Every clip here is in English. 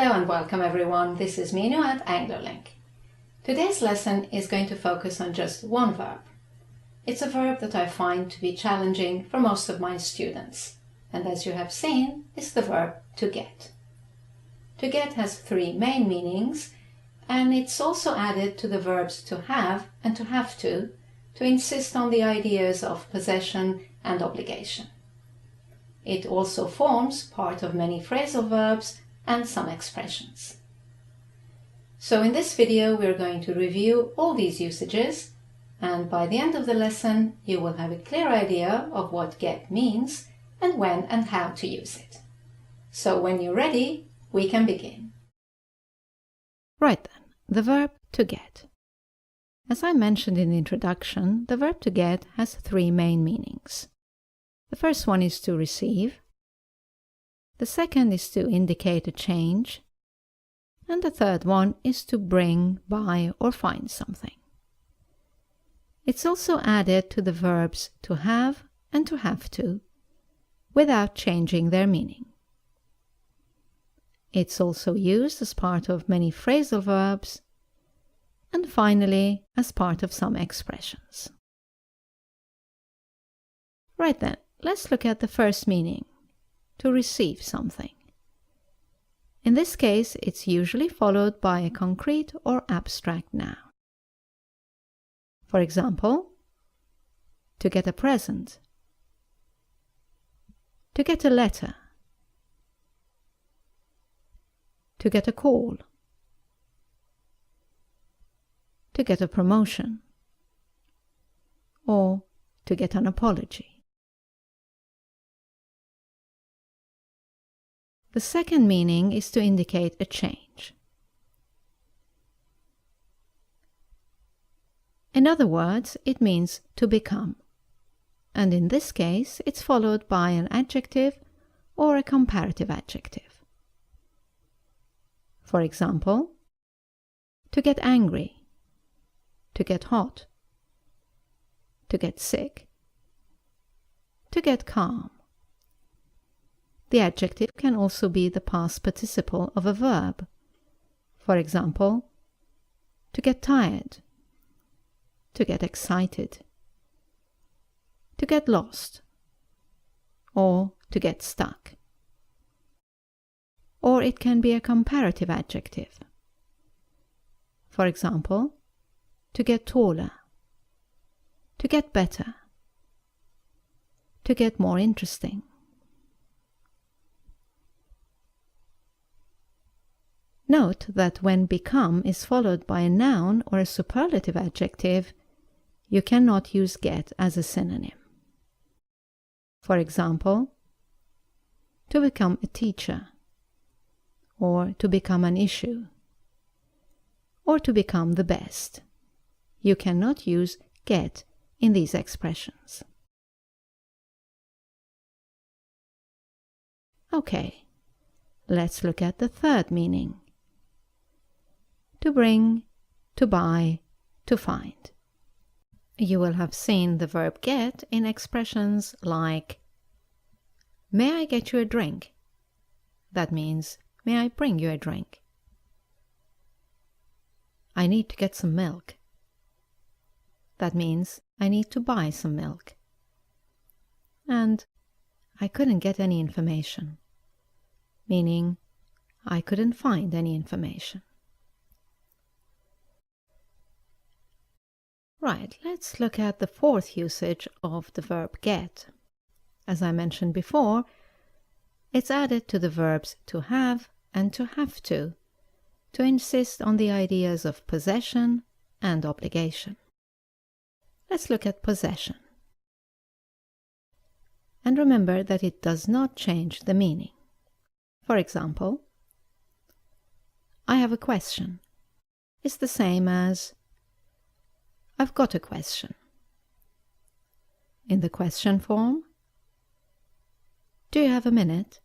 Hello and welcome everyone, this is Mino at AngloLink. Today's lesson is going to focus on just one verb. It's a verb that I find to be challenging for most of my students, and as you have seen, is the verb to get. To get has three main meanings, and it's also added to the verbs to have and to have to insist on the ideas of possession and obligation. It also forms part of many phrasal verbs and some expressions. So in this video we're going to review all these usages, and by the end of the lesson you will have a clear idea of what get means and when and how to use it. So when you're ready, we can begin. Right then, the verb to get. As I mentioned in the introduction, the verb to get has three main meanings. The first one is to receive. The second is to indicate a change. And the third one is to bring, buy, or find something. It's also added to the verbs to have and to have to, without changing their meaning. It's also used as part of many phrasal verbs, and finally as part of some expressions. Right then, let's look at the first meaning, to receive something. In this case, it's usually followed by a concrete or abstract noun. For example, to get a present, to get a letter, to get a call, to get a promotion, or to get an apology. The second meaning is to indicate a change. In other words, it means to become, and in this case it's followed by an adjective or a comparative adjective. For example, to get angry, to get hot, to get sick, to get calm. The adjective can also be the past participle of a verb. For example, to get tired, to get excited, to get lost, or to get stuck. Or it can be a comparative adjective. For example, to get taller, to get better, to get more interesting. Note that when become is followed by a noun or a superlative adjective, you cannot use get as a synonym. For example, to become a teacher, or to become an issue, or to become the best. You cannot use get in these expressions. Okay, let's look at the third meaning. To bring, to buy, to find. You will have seen the verb get in expressions like, may I get you a drink? That means, may I bring you a drink? I need to get some milk. That means, I need to buy some milk. And I couldn't get any information, meaning I couldn't find any information. Right, let's look at the fourth usage of the verb get. As I mentioned before, it's added to the verbs to have and to have to insist on the ideas of possession and obligation. Let's look at possession. And remember that it does not change the meaning. For example, I have a question. It's the same as I've got a question. In the question form, do you have a minute?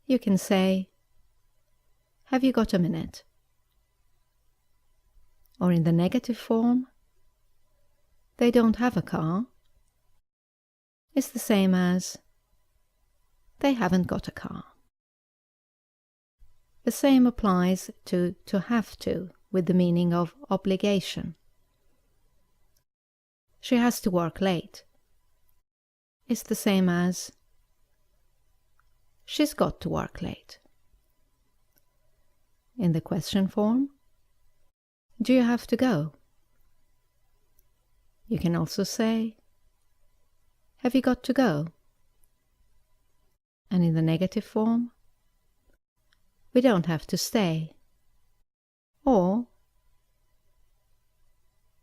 You can say, have you got a minute? Or in the negative form, they don't have a car. It's the same as they haven't got a car. The same applies to have to, with the meaning of obligation. She has to work late. It's the same as she's got to work late. In the question form, do you have to go? You can also say, have you got to go? And in the negative form, we don't have to stay. Or,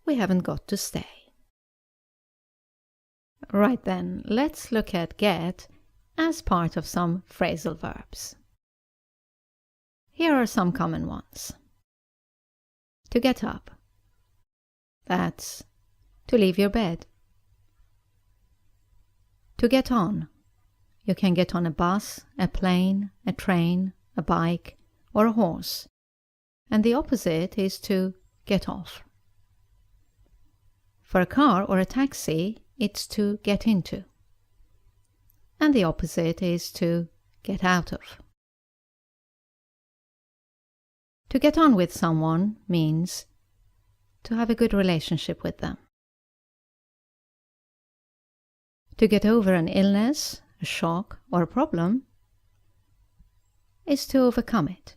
we haven't got to stay. Right then, let's look at get as part of some phrasal verbs. Here are some common ones. To get up. That's to leave your bed. To get on. You can get on a bus, a plane, a train, a bike, or a horse. And the opposite is to get off. For a car or a taxi, it's to get into. And the opposite is to get out of. To get on with someone means to have a good relationship with them. To get over an illness, a shock, or a problem is to overcome it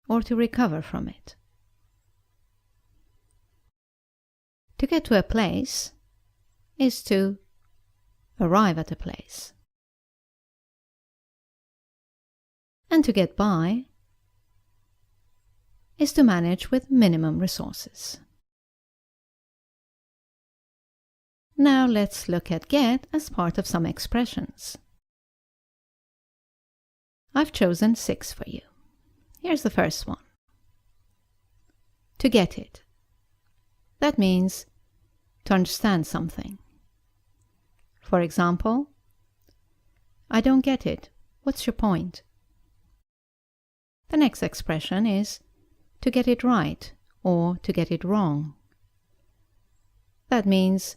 or to recover from it. To get to a place is to arrive at a place. And to get by is to manage with minimum resources. Now let's look at get as part of some expressions. I've chosen 6 for you. Here's the first one. To get it. That means to understand something. For example, I don't get it. What's your point? The next expression is to get it right or to get it wrong. That means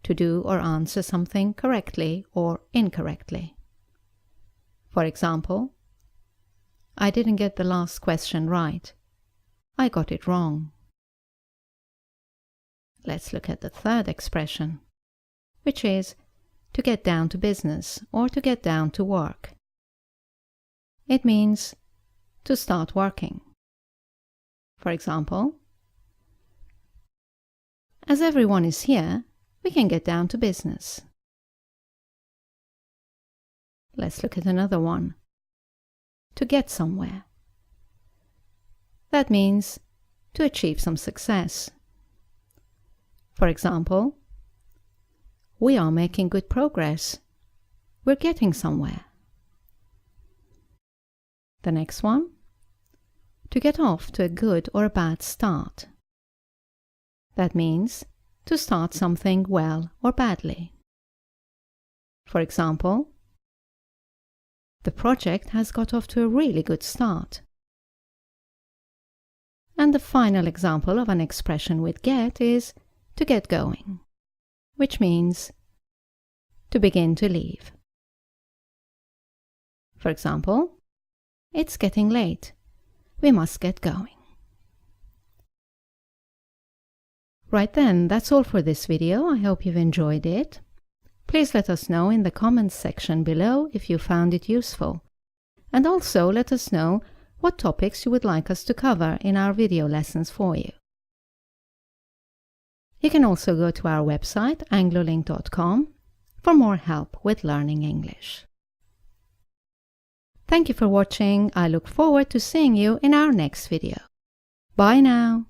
to do or answer something correctly or incorrectly. For example, I didn't get the last question right. I got it wrong. Let's look at the third expression, which is to get down to business or to get down to work. It means to start working. For example, as everyone is here, we can get down to business. Let's look at another one. To get somewhere. That means to achieve some success. For example, we are making good progress. We're getting somewhere. The next one. To get off to a good or a bad start. That means to start something well or badly. For example, the project has got off to a really good start. And the final example of an expression with get is to get going, which means to begin to leave. For example, it's getting late. We must get going. Right then, that's all for this video. I hope you've enjoyed it. Please let us know in the comments section below if you found it useful. And also let us know what topics you would like us to cover in our video lessons for you. You can also go to our website, anglolink.com, for more help with learning English. Thank you for watching. I look forward to seeing you in our next video. Bye now.